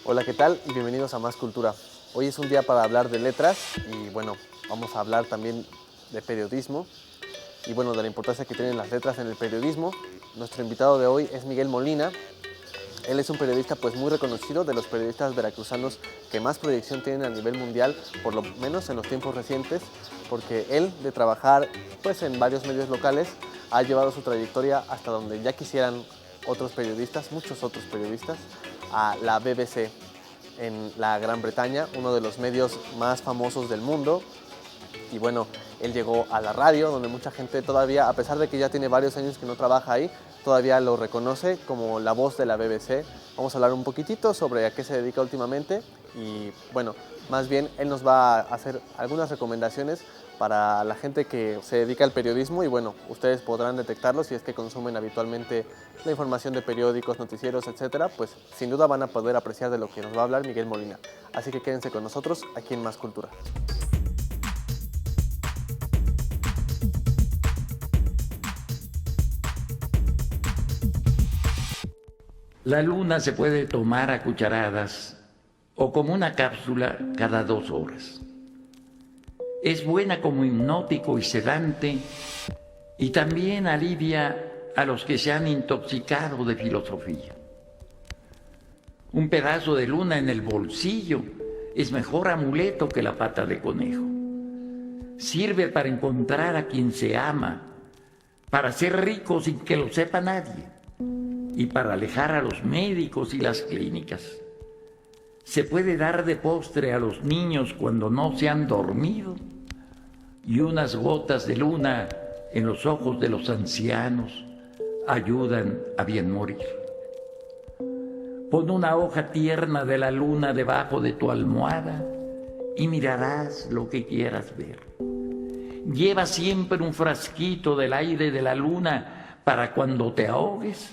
Hola, ¿qué tal? Bienvenidos a Más Cultura. Hoy es un día para hablar de letras y bueno, vamos a hablar también de periodismo y bueno, de la importancia que tienen las letras en el periodismo. Nuestro invitado de hoy es Miguel Molina. Él es un periodista pues muy reconocido, de los periodistas veracruzanos que más proyección tienen a nivel mundial, por lo menos en los tiempos recientes, porque él, de trabajar pues en varios medios locales, ha llevado su trayectoria hasta donde ya quisieran otros periodistas, muchos otros periodistas, a la BBC en la Gran Bretaña, uno de los medios más famosos del mundo. Y bueno, él llegó a la radio, donde mucha gente todavía, a pesar de que ya tiene varios años que no trabaja ahí, todavía lo reconoce como la voz de la BBC. Vamos a hablar un poquitito sobre a qué se dedica últimamente y bueno, más bien él nos va a hacer algunas recomendaciones para la gente que se dedica al periodismo y bueno, ustedes podrán detectarlo si es que consumen habitualmente la información de periódicos, noticieros, etcétera, pues sin duda van a poder apreciar de lo que nos va a hablar Miguel Molina. Así que quédense con nosotros aquí en Más Cultura. La luna se puede tomar a cucharadas o como una cápsula cada 2 horas. Es buena como hipnótico y sedante y también alivia a los que se han intoxicado de filosofía. Un pedazo de luna en el bolsillo es mejor amuleto que la pata de conejo. Sirve para encontrar a quien se ama, para ser rico sin que lo sepa nadie y para alejar a los médicos y las clínicas. Se puede dar de postre a los niños cuando no se han dormido y unas gotas de luna en los ojos de los ancianos ayudan a bien morir. Pon una hoja tierna de la luna debajo de tu almohada y mirarás lo que quieras ver. Lleva siempre un frasquito del aire de la luna para cuando te ahogues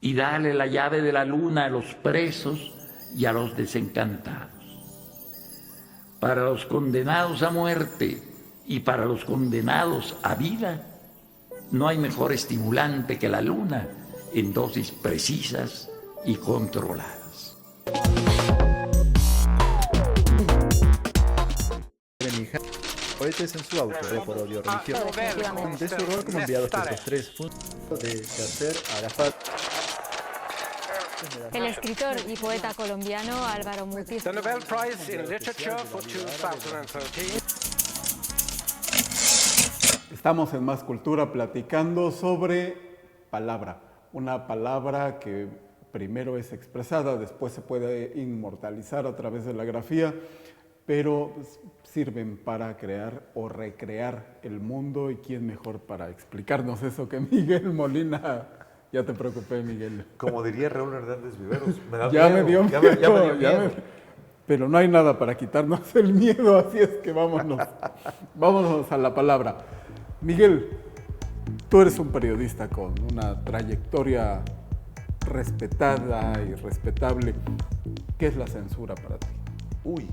y dale la llave de la luna a los presos y a los desencantados. Para los condenados a muerte y para los condenados a vida, no hay mejor estimulante que la luna en dosis precisas y controladas. Ahorita es en su auto por odio religioso. De su rol como enviado a estos 3 puntos de hacer Arafat. El escritor y poeta colombiano Álvaro Mutis. The Nobel Prize in Literature for 2013. Estamos en Más Cultura platicando sobre palabra. Una palabra que primero es expresada, después se puede inmortalizar a través de la grafía, pero sirven para crear o recrear el mundo. ¿Y quién mejor para explicarnos eso que Miguel Molina? Ya te preocupé, Miguel. Como diría Raúl Hernández Viveros, me da Ya miedo, me dio miedo. ya me dio miedo. Pero no hay nada para quitarnos el miedo, así es que vámonos a la palabra. Miguel, tú eres un periodista con una trayectoria respetada y respetable. ¿Qué es la censura para ti? Uy,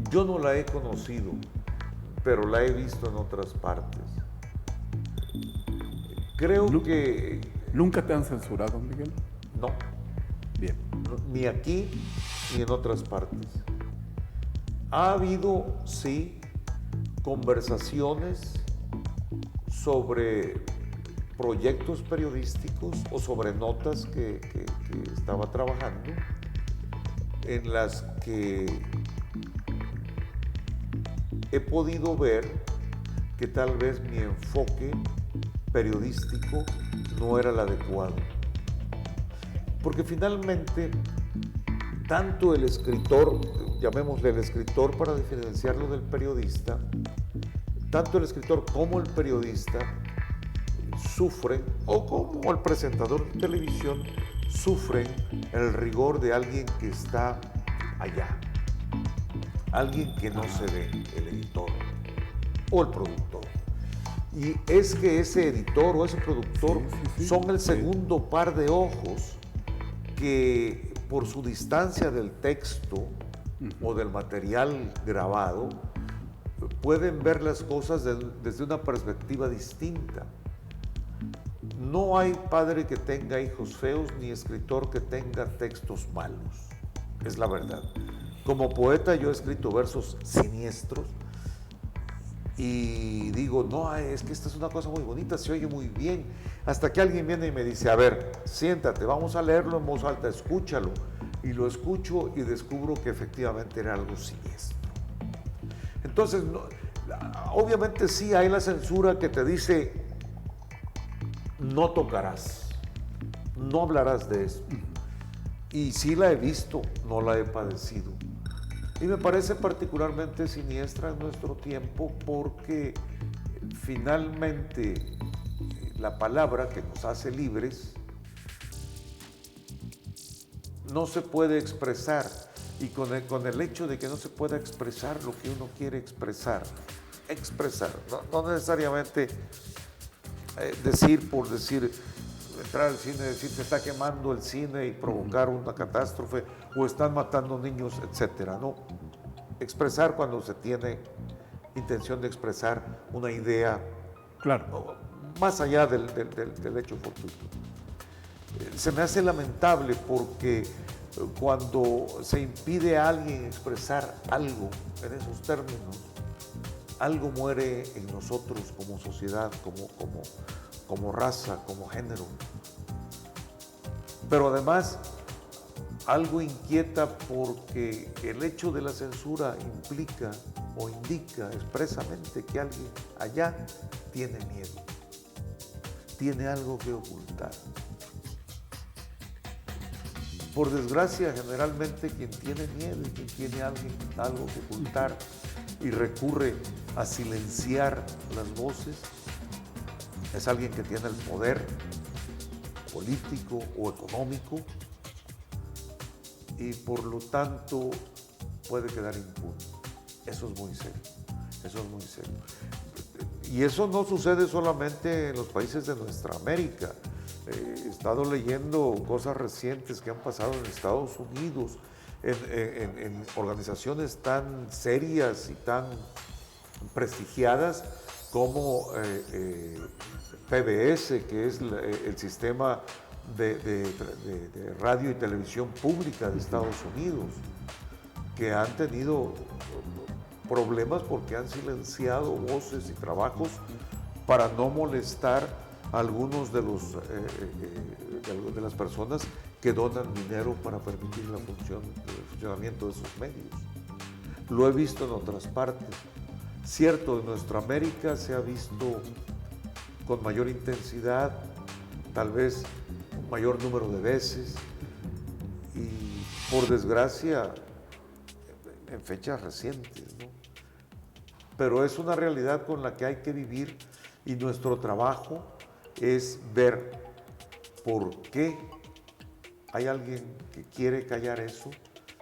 yo no la he conocido, pero la he visto en otras partes. Creo que... ¿Nunca te han censurado, Miguel? No, Bien. ni aquí ni en otras partes. Ha habido, sí, conversaciones sobre proyectos periodísticos o sobre notas que estaba trabajando, en las que he podido ver que tal vez mi enfoque periodístico no era el adecuado. Porque finalmente, tanto el escritor, llamémosle el escritor para diferenciarlo del periodista, tanto el escritor como el periodista sufren, o como el presentador de televisión, sufren el rigor de alguien que está allá, alguien que no se ve, el editor o el productor. Y es que ese editor o ese productor son el segundo par de ojos que por su distancia del texto o del material grabado pueden ver las cosas desde una perspectiva distinta. No hay padre que tenga hijos feos ni escritor que tenga textos malos. Es la verdad. Como poeta yo he escrito versos siniestros y digo, no, es que esta es una cosa muy bonita, se oye muy bien. Hasta que alguien viene y me dice, a ver, siéntate, vamos a leerlo en voz alta, escúchalo. Y lo escucho y descubro que efectivamente era algo siniestro. Entonces, obviamente sí hay la censura que te dice, no tocarás, no hablarás de esto. Y sí la he visto, no la he padecido. Y me parece particularmente siniestra en nuestro tiempo porque finalmente la palabra que nos hace libres no se puede expresar. Y con el hecho de que no se pueda expresar lo que uno quiere expresar, no necesariamente decir por decir, entrar al cine y decir se está quemando el cine y provocar una catástrofe o están matando niños, etcétera, no. Expresar cuando se tiene intención de expresar una idea, Claro. más allá del hecho fortuito. Se me hace lamentable porque cuando se impide a alguien expresar algo en esos términos, algo muere en nosotros como sociedad, como raza, como género. Pero además, algo inquieta porque el hecho de la censura implica o indica expresamente que alguien allá tiene miedo, tiene algo que ocultar. Por desgracia, generalmente quien tiene miedo y quien tiene algo que ocultar y recurre a silenciar las voces es alguien que tiene el poder político o económico y por lo tanto puede quedar impune. Eso es muy serio, eso es muy serio. Y eso no sucede solamente en los países de nuestra América. He estado leyendo cosas recientes que han pasado en Estados Unidos, en organizaciones tan serias y tan prestigiadas como PBS, que es el sistema de radio y televisión pública de Estados Unidos, que han tenido problemas porque han silenciado voces y trabajos para no molestar a algunos de las personas que donan dinero para permitir el funcionamiento de esos medios. Lo he visto en otras partes. Cierto, en nuestra América se ha visto con mayor intensidad, tal vez un mayor número de veces, y por desgracia en fechas recientes, ¿no? Pero es una realidad con la que hay que vivir y nuestro trabajo es ver por qué hay alguien que quiere callar eso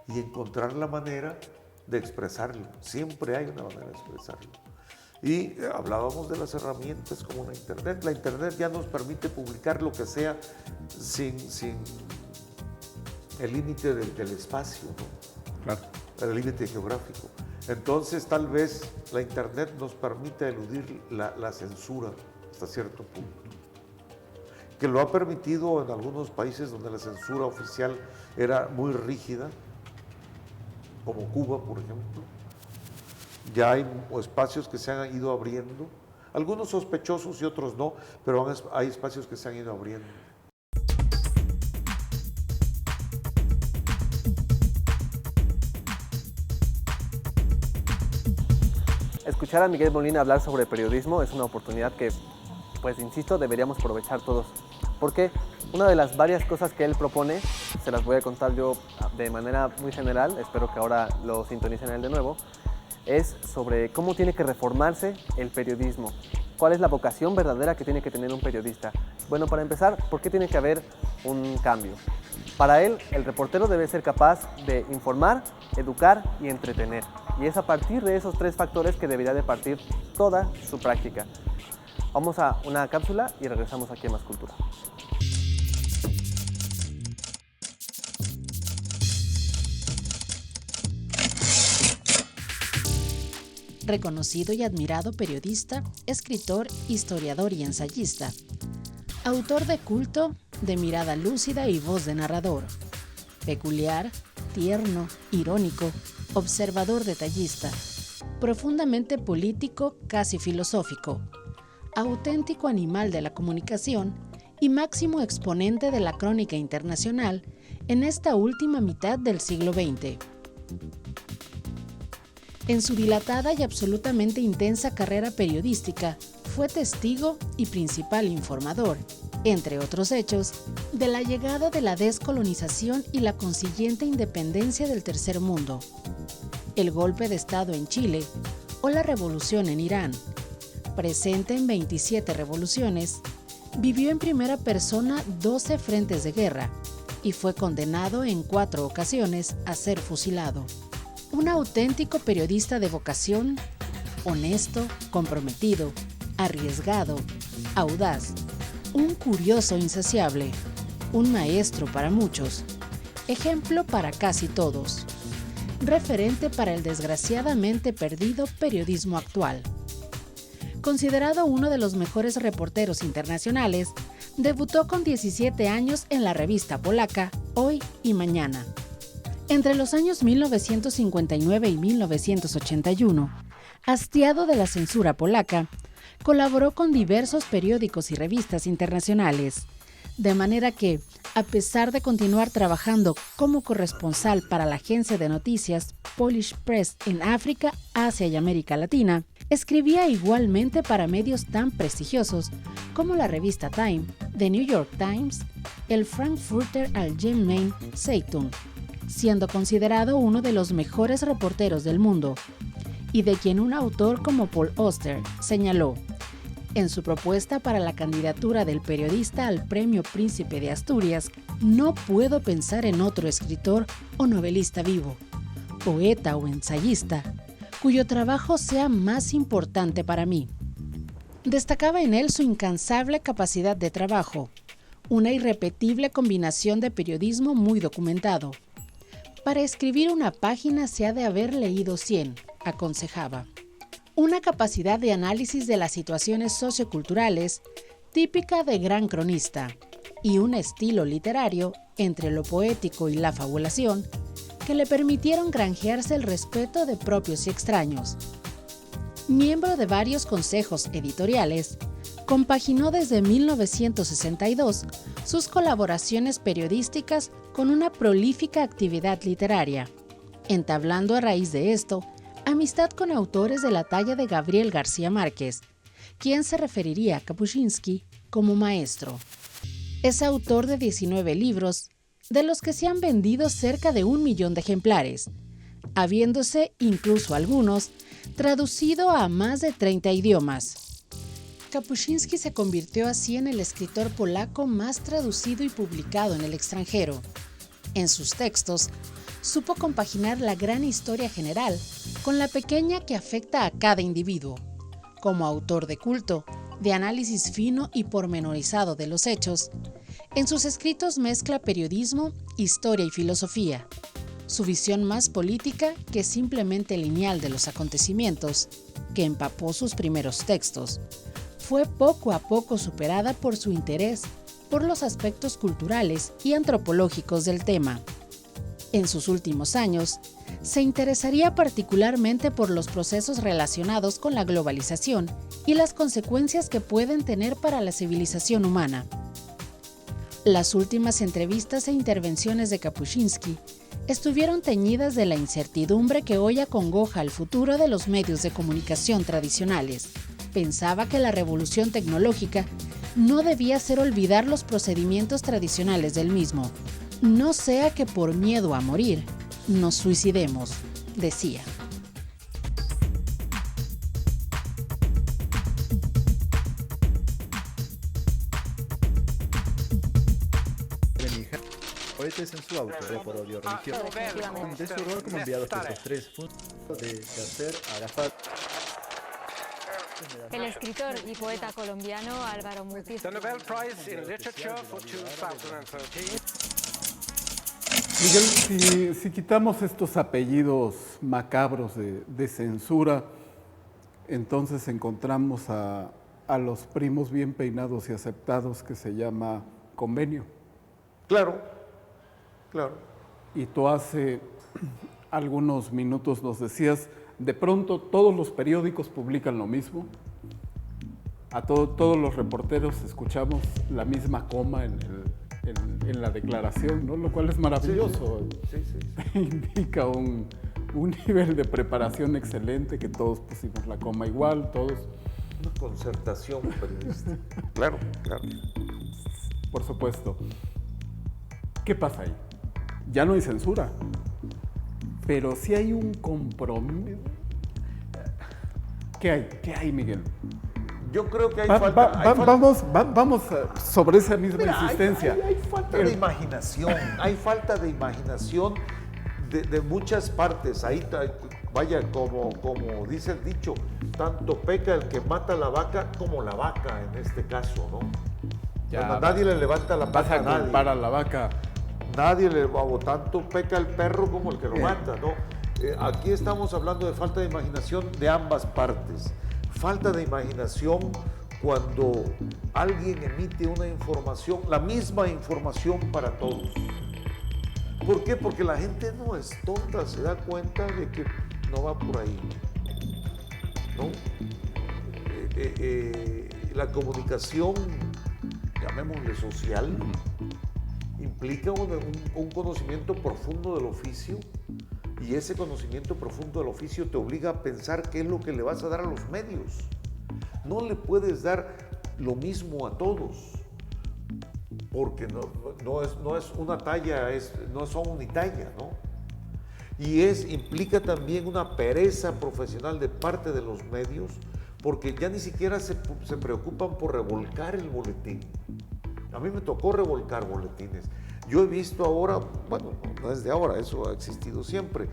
y encontrar la manera de expresarlo. Siempre hay una manera de expresarlo. Y hablábamos de las herramientas como la Internet. La Internet ya nos permite publicar lo que sea sin el límite del espacio, ¿no? Claro. El límite geográfico. Entonces, tal vez la Internet nos permite eludir la censura hasta cierto punto, que lo ha permitido en algunos países donde la censura oficial era muy rígida, como Cuba, por ejemplo. Ya hay espacios que se han ido abriendo, algunos sospechosos y otros no, pero hay espacios que se han ido abriendo. Escuchar a Miguel Molina hablar sobre periodismo es una oportunidad que, pues insisto, deberíamos aprovechar todos. Porque una de las varias cosas que él propone, se las voy a contar yo de manera muy general, espero que ahora lo sintonicen a él de nuevo, es sobre cómo tiene que reformarse el periodismo. ¿Cuál es la vocación verdadera que tiene que tener un periodista? Bueno, para empezar, ¿por qué tiene que haber un cambio? Para él, el reportero debe ser capaz de informar, educar y entretener. Y es a partir de esos tres factores que debería de partir toda su práctica. Vamos a una cápsula y regresamos aquí a Más Cultura. Reconocido y admirado periodista, escritor, historiador y ensayista, Autor de culto, de mirada lúcida y voz de narrador. Peculiar, tierno, irónico, observador detallista. Profundamente político, casi filosófico. Auténtico animal de la comunicación y máximo exponente de la crónica internacional en esta última mitad del siglo XX. En su dilatada y absolutamente intensa carrera periodística, fue testigo y principal informador, entre otros hechos, de la llegada de la descolonización y la consiguiente independencia del tercer mundo, el golpe de Estado en Chile o la revolución en Irán. Presente en 27 revoluciones, vivió en primera persona 12 frentes de guerra y fue condenado en 4 ocasiones a ser fusilado. Un auténtico periodista de vocación, honesto, comprometido, arriesgado, audaz, un curioso insaciable, un maestro para muchos, ejemplo para casi todos, referente para el desgraciadamente perdido periodismo actual. Considerado uno de los mejores reporteros internacionales, debutó con 17 años en la revista polaca Hoy y Mañana. Entre los años 1959 y 1981, hastiado de la censura polaca, colaboró con diversos periódicos y revistas internacionales, de manera que, a pesar de continuar trabajando como corresponsal para la agencia de noticias Polish Press en África, Asia y América Latina, escribía igualmente para medios tan prestigiosos como la revista Time, The New York Times, el Frankfurter Allgemeine Zeitung, siendo considerado uno de los mejores reporteros del mundo, y de quien un autor como Paul Auster señaló, en su propuesta para la candidatura del periodista al Premio Príncipe de Asturias: no puedo pensar en otro escritor o novelista vivo, poeta o ensayista, cuyo trabajo sea más importante para mí. Destacaba en él su incansable capacidad de trabajo, una irrepetible combinación de periodismo muy documentado. Para escribir una página se ha de haber leído 100, aconsejaba. Una capacidad de análisis de las situaciones socioculturales típica de gran cronista y un estilo literario entre lo poético y la fabulación que le permitieron granjearse el respeto de propios y extraños. Miembro de varios consejos editoriales, compaginó desde 1962 sus colaboraciones periodísticas con una prolífica actividad literaria, entablando a raíz de esto amistad con autores de la talla de Gabriel García Márquez, quien se referiría a Kapuscinski como maestro. Es autor de 19 libros, de los que se han vendido cerca de 1 millón de ejemplares, habiéndose incluso algunos traducido a más de 30 idiomas. Kapuscinski se convirtió así en el escritor polaco más traducido y publicado en el extranjero. En sus textos, supo compaginar la gran historia general con la pequeña que afecta a cada individuo. Como autor de culto, de análisis fino y pormenorizado de los hechos, en sus escritos mezcla periodismo, historia y filosofía. Su visión más política que simplemente lineal de los acontecimientos, que empapó sus primeros textos, fue poco a poco superada por su interés por los aspectos culturales y antropológicos del tema. En sus últimos años, se interesaría particularmente por los procesos relacionados con la globalización y las consecuencias que pueden tener para la civilización humana. Las últimas entrevistas e intervenciones de Kapuscinski estuvieron teñidas de la incertidumbre que hoy acongoja el futuro de los medios de comunicación tradicionales. Pensaba que la revolución tecnológica no debía hacer olvidar los procedimientos tradicionales del mismo. No sea que por miedo a morir, nos suicidemos, decía. Cohetes en su auto, por odio religioso. De su rol como enviado por los 3 puntos de Yasser Arafat. El escritor y poeta colombiano Álvaro Mutis. The Nobel Prize in Literature for 2013. Miguel, si quitamos estos apellidos macabros de censura, entonces encontramos a a los primos bien peinados y aceptados que se llama convenio. Claro, claro. Y tú hace algunos minutos nos decías, de pronto todos los periódicos publican lo mismo, todos los reporteros escuchamos la misma coma en la declaración, ¿no? Lo cual es maravilloso. Sí. Indica un nivel de preparación excelente, que todos pusimos la coma igual, todos. Una concertación periodística. Claro. Por supuesto. ¿Qué pasa ahí? Ya no hay censura, pero sí hay un compromiso. ¿Qué hay, Miguel? Yo creo que hay falta. Vamos sobre esa misma insistencia. Hay falta de imaginación, hay falta de imaginación de muchas partes. Ahí, vaya, como dice el dicho, tanto peca el que mata la vaca como la vaca en este caso, ¿no? Nadie le levanta la pata a nadie. Para la vaca. Nadie tanto peca el perro como el que lo mata, ¿no? Aquí estamos hablando de falta de imaginación de ambas partes. Falta de imaginación cuando alguien emite una información, la misma información para todos. ¿Por qué? Porque la gente no es tonta, se da cuenta de que no va por ahí, ¿no? La comunicación, llamémosle social, implica un conocimiento profundo del oficio, y ese conocimiento profundo del oficio te obliga a pensar qué es lo que le vas a dar a los medios. No le puedes dar lo mismo a todos, porque no es una talla, no son unitalla, ¿no? Y implica también una pereza profesional de parte de los medios, porque ya ni siquiera se preocupan por revolcar el boletín. A mí me tocó revolcar boletines. Yo he visto ahora, bueno, no es de ahora, eso ha existido siempre,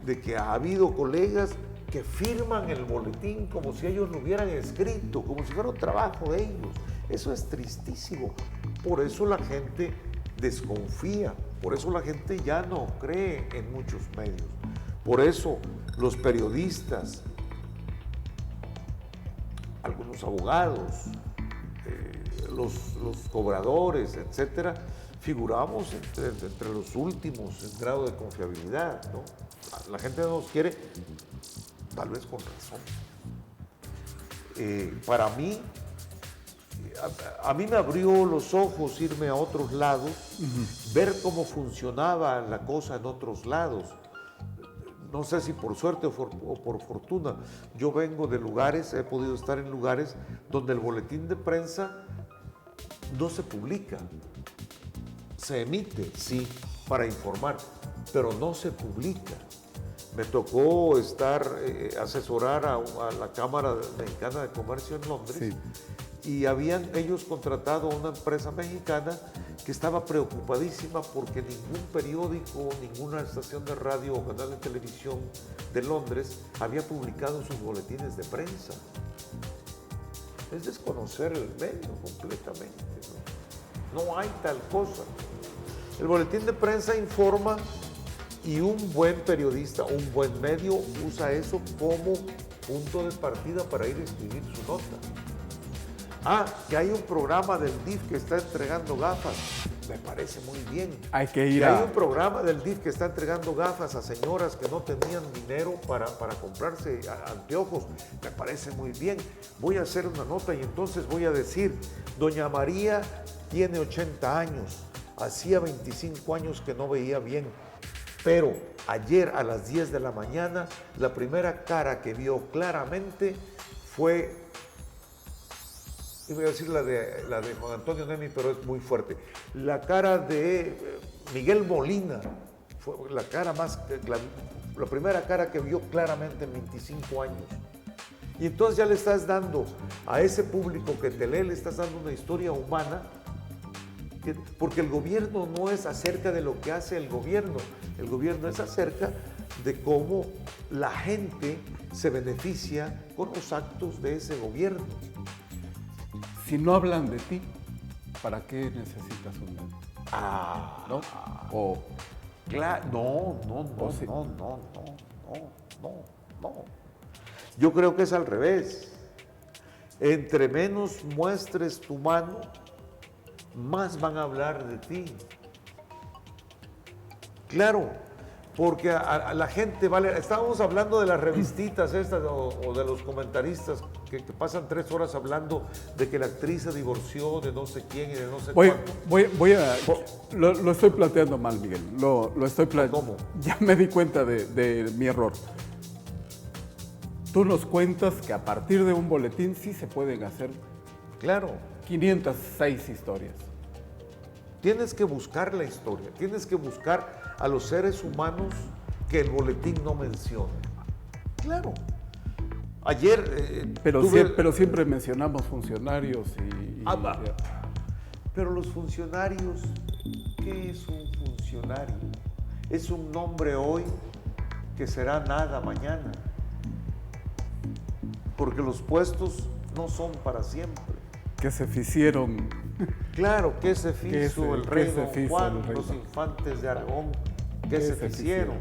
de que ha habido colegas que firman el boletín como si ellos lo hubieran escrito, como si fuera un trabajo de ellos. Eso es tristísimo. Por eso la gente desconfía, por eso la gente ya no cree en muchos medios. Por eso los periodistas, algunos abogados, los cobradores, etcétera, figuramos entre los últimos en grado de confiabilidad, ¿no? La gente no nos quiere, tal vez con razón. Para mí, a mí me abrió los ojos irme a otros lados, ver cómo funcionaba la cosa en otros lados. No sé si por suerte o por fortuna. Yo vengo de lugares, he podido estar en lugares donde el boletín de prensa no se publica. Se emite, sí, para informar, pero no se publica. Me tocó asesorar a la Cámara Mexicana de Comercio en Londres, sí, y habían ellos contratado a una empresa mexicana que estaba preocupadísima porque ningún periódico, ninguna estación de radio o canal de televisión de Londres había publicado sus boletines de prensa. Es desconocer el medio completamente, ¿no? No hay tal cosa. El boletín de prensa informa y un buen periodista, un buen medio usa eso como punto de partida para ir a escribir su nota. Que hay un programa del DIF que está entregando gafas, me parece muy bien. Hay que ir a... Hay un programa del DIF que está entregando gafas a señoras que no tenían dinero para comprarse anteojos, me parece muy bien. Voy a hacer una nota y entonces voy a decir, doña María tiene 80 años, hacía 25 años que no veía bien, pero ayer a las 10 de la mañana, la primera cara que vio claramente fue... Voy a decir la de Juan Antonio Nemi, pero es muy fuerte. La cara de Miguel Molina fue la primera cara que vio claramente en 25 años. Y entonces ya le estás dando a ese público que te lee, le estás dando una historia humana, porque el gobierno no es acerca de lo que hace el gobierno es acerca de cómo la gente se beneficia con los actos de ese gobierno. Si no hablan de ti, ¿para qué necesitas un medio? ¿No? No. Yo creo que es al revés. Entre menos muestres tu mano, más van a hablar de ti. Claro, porque a la gente vale. Estábamos hablando de las revistitas estas o de los comentaristas que pasan 3 horas hablando de que la actriz se divorció de no sé quién y de no sé cuánto. Lo estoy planteando mal, Miguel. Lo estoy planteando. ¿Cómo? Ya me di cuenta de mi error. Tú nos cuentas que a partir de un boletín sí se pueden hacer Claro. 506 historias. Tienes que buscar la historia, tienes que buscar a los seres humanos que el boletín no menciona. Claro. Ayer... Pero siempre mencionamos funcionarios y pero los funcionarios, ¿qué es un funcionario? Es un nombre hoy que será nada mañana. Porque los puestos no son para siempre. que se ficieron. Claro, que se fizo el rey Don Juan, el rey los Don- infantes de Aragón, que ¿Qué se se ficieron.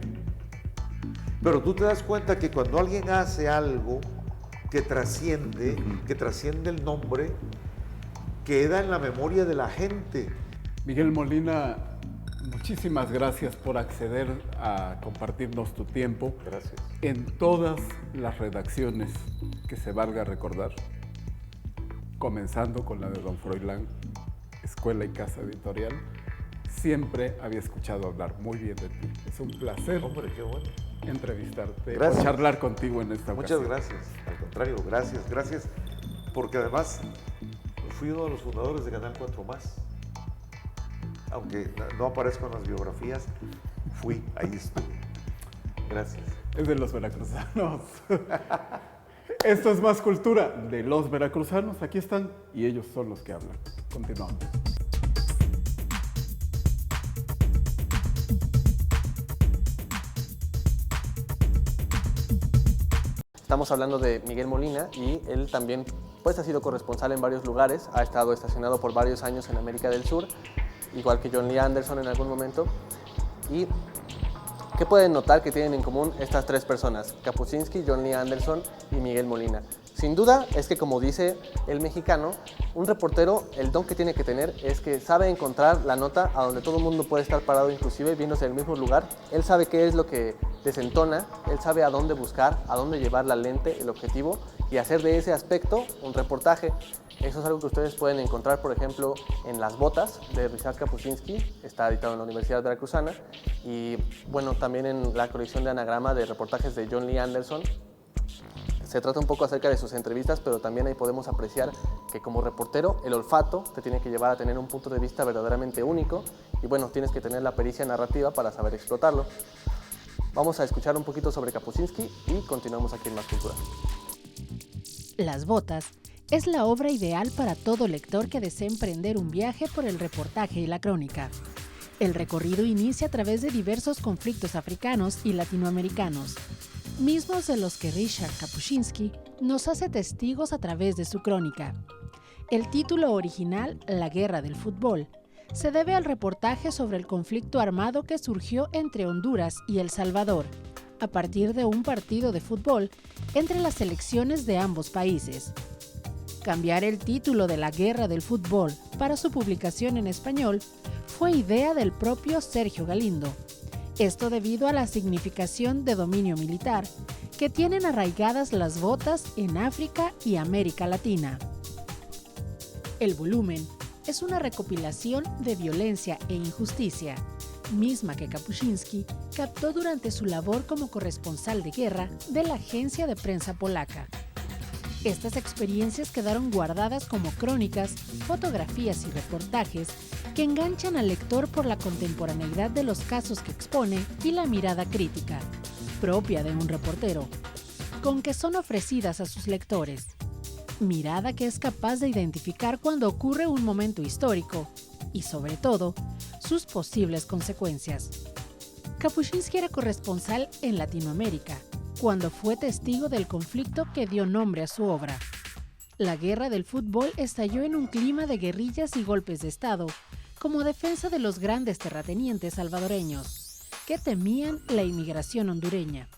Pero tú te das cuenta que cuando alguien hace algo que trasciende el nombre, queda en la memoria de la gente. Miguel Molina, muchísimas gracias por acceder a compartirnos tu tiempo. Gracias. En todas las redacciones que se valga recordar, comenzando con la de Don Froilán, Escuela y Casa Editorial, siempre había escuchado hablar muy bien de ti. Es un placer Hombre, qué bueno. entrevistarte, Gracias. charlar contigo en esta Muchas ocasión. gracias. Al contrario, gracias, porque además fui uno de los fundadores de Canal 4 Más. Aunque no aparezco en las biografías, ahí estuve. Gracias. Es de los veracruzanos. Esto es Más Cultura de los veracruzanos. Aquí están y ellos son los que hablan. Continuamos. Estamos hablando de Miguel Molina y él también pues, ha sido corresponsal en varios lugares, ha estado estacionado por varios años en América del Sur, igual que John Lee Anderson en algún momento. ¿Y qué pueden notar que tienen en común estas tres personas? Kapuscinski, John Lee Anderson y Miguel Molina. Sin duda es que, como dice el mexicano, un reportero, el don que tiene que tener es que sabe encontrar la nota a donde todo el mundo puede estar parado, inclusive viéndose en el mismo lugar. Él sabe qué es lo que desentona, él sabe a dónde buscar, a dónde llevar la lente, el objetivo, y hacer de ese aspecto un reportaje. Eso es algo que ustedes pueden encontrar, por ejemplo, en Las Botas de Ryszard Kapuscinski, está editado en la Universidad Veracruzana, y bueno, también en la colección de Anagrama de reportajes de John Lee Anderson. Se trata un poco acerca de sus entrevistas, pero también ahí podemos apreciar que como reportero el olfato te tiene que llevar a tener un punto de vista verdaderamente único y bueno, tienes que tener la pericia narrativa para saber explotarlo. Vamos a escuchar un poquito sobre Kapuscinski y continuamos aquí en Más Cultura. Las Botas es la obra ideal para todo lector que desee emprender un viaje por el reportaje y la crónica. El recorrido inicia a través de diversos conflictos africanos y latinoamericanos, mismos de los que Ryszard Kapuscinski nos hace testigos a través de su crónica. El título original, La Guerra del Fútbol, se debe al reportaje sobre el conflicto armado que surgió entre Honduras y El Salvador, a partir de un partido de fútbol entre las selecciones de ambos países. Cambiar el título de La Guerra del Fútbol para su publicación en español fue idea del propio Sergio Galindo. Esto debido a la significación de dominio militar que tienen arraigadas las botas en África y América Latina. El volumen es una recopilación de violencia e injusticia, misma que Kapuscinski captó durante su labor como corresponsal de guerra de la agencia de prensa polaca. Estas experiencias quedaron guardadas como crónicas, fotografías y reportajes que enganchan al lector por la contemporaneidad de los casos que expone y la mirada crítica, propia de un reportero, con que son ofrecidas a sus lectores. Mirada que es capaz de identificar cuando ocurre un momento histórico y, sobre todo, sus posibles consecuencias. Kapuscinski era corresponsal en Latinoamérica, cuando fue testigo del conflicto que dio nombre a su obra. La guerra del fútbol estalló en un clima de guerrillas y golpes de Estado, como defensa de los grandes terratenientes salvadoreños, que temían la inmigración hondureña.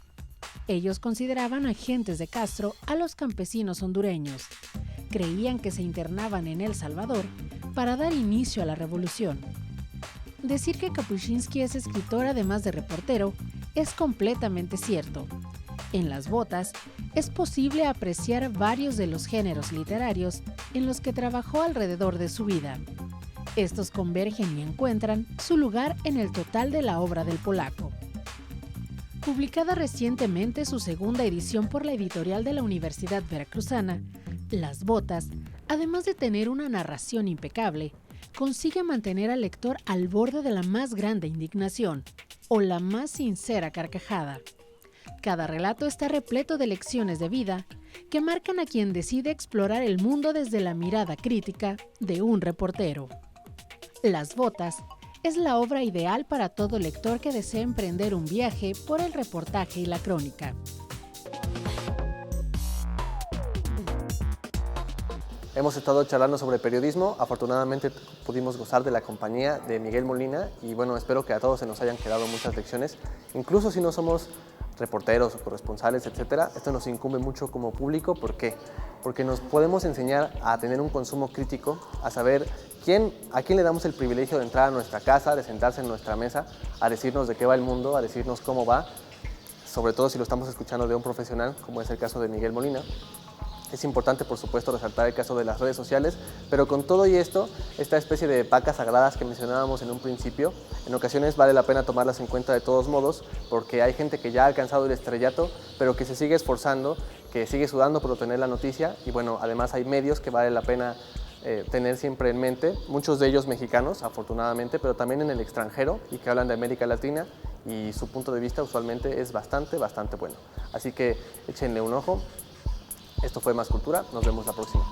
Ellos consideraban agentes de Castro a los campesinos hondureños, creían que se internaban en El Salvador para dar inicio a la revolución. Decir que Kapuscinski es escritor además de reportero es completamente cierto. En Las Botas es posible apreciar varios de los géneros literarios en los que trabajó alrededor de su vida. Estos convergen y encuentran su lugar en el total de la obra del polaco. Publicada recientemente su segunda edición por la editorial de la Universidad Veracruzana, Las Botas, además de tener una narración impecable, consigue mantener al lector al borde de la más grande indignación o la más sincera carcajada. Cada relato está repleto de lecciones de vida que marcan a quien decide explorar el mundo desde la mirada crítica de un reportero. Las Botas es la obra ideal para todo lector que desee emprender un viaje por el reportaje y la crónica. Hemos estado charlando sobre periodismo, afortunadamente pudimos gozar de la compañía de Miguel Molina y bueno, espero que a todos se nos hayan quedado muchas lecciones, incluso si no somos reporteros o corresponsales, etcétera. Esto nos incumbe mucho como público. ¿Por qué? Porque nos podemos enseñar a tener un consumo crítico, a saber a quién le damos el privilegio de entrar a nuestra casa, de sentarse en nuestra mesa, a decirnos de qué va el mundo, a decirnos cómo va, sobre todo si lo estamos escuchando de un profesional, como es el caso de Miguel Molina. Es importante, por supuesto, resaltar el caso de las redes sociales, pero con todo y esto, esta especie de vacas sagradas que mencionábamos en un principio, en ocasiones vale la pena tomarlas en cuenta de todos modos, porque hay gente que ya ha alcanzado el estrellato, pero que se sigue esforzando, que sigue sudando por obtener la noticia, y bueno, además hay medios que vale la pena tener siempre en mente, muchos de ellos mexicanos, afortunadamente, pero también en el extranjero, y que hablan de América Latina, y su punto de vista usualmente es bastante bueno. Así que échenle un ojo. Esto fue Más Cultura, nos vemos la próxima.